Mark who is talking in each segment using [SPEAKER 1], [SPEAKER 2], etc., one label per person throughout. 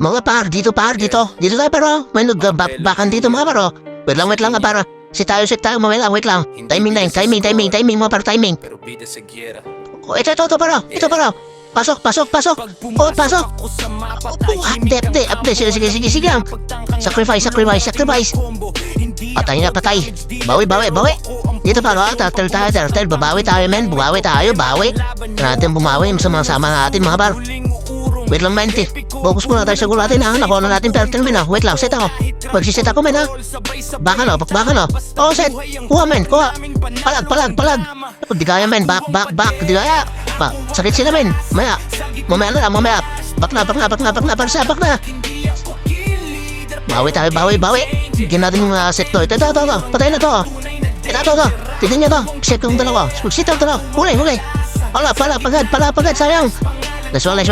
[SPEAKER 1] Mga par, dito par, dito. Dito tayo paro. May nagbakan dito mga paro. Wait lang paro. Sit tayo, wait lang. Timing mga paro, timing. Oh, ito paro. Ito paro. Pasok. Oh, pasok. Update. Sige lang. Sacrifice. Patay. Bawi. Dito paro, turtle. Babawi tayo, men. Bawi. Natin bumawi sa mga sama natin, mga paro. Wait lang, men. Focus muna tayo sa goal natin, ha? Nakuha na natin turtle, men, ha? Wait lang, set ako. Magsiset ako, men, ha? Baka no. Oh, set. Kuha, men. Palag. Di kaya, men. Back. Di kaya. Sakit sila, men. Mamaya na. Back na. Bawi tayo. Bigyan natin yung set to. Ito. Patay na to. Ito. Tignan niya to. Set yung dalawa. Set yung dalawa. Huli. Pala, pagad. Sayang. Nice one.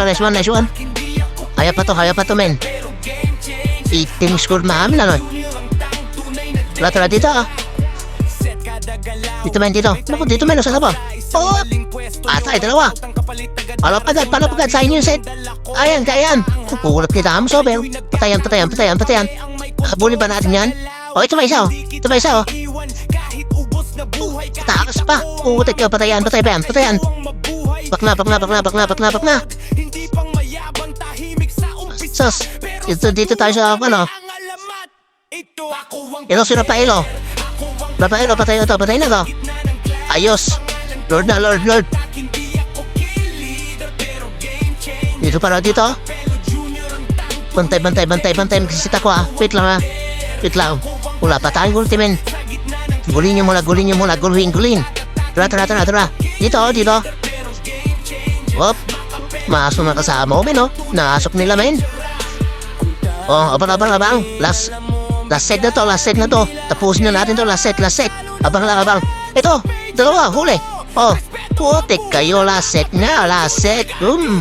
[SPEAKER 1] Kaya pa to, men. 18 score namin, ano? Tara, dito, ah. Dito, Naku, dito, men. Saan ka ba? Oh! Atay, dalawa. Pala, pagad. Sayang yung set. Ayan. Kukulat kita mo, sober. Patayan. Habulin ba natin yan? Oh, ito pa isa, oh. Takas pa. Kukulat ka, patayan. Bak na. Sus, dito tayo sa, ano? Ito si Rafaelo, patay na to. Ayos. Lord. Dito para dito. Bantay. Magsisit ako, ah. Wait lang. Wala pa tayong ulti, men. Gulin nyo muna. Gulin. Tara. Dito. Hop. Maasok na kasama ko, men, oh. Naasok nila, men. Oh, abang. Last set na to. Tapusin na natin to. Last set. Abang. Ito, dalawa, huli. Oh, putik kayo. Last set.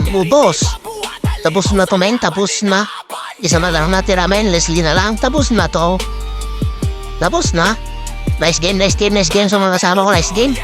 [SPEAKER 1] Ubos. Tapos na to, men. Isa na lang natira, men. Leslie na lang. Tapos na. Nice game sa mga kasama ko. Nice game.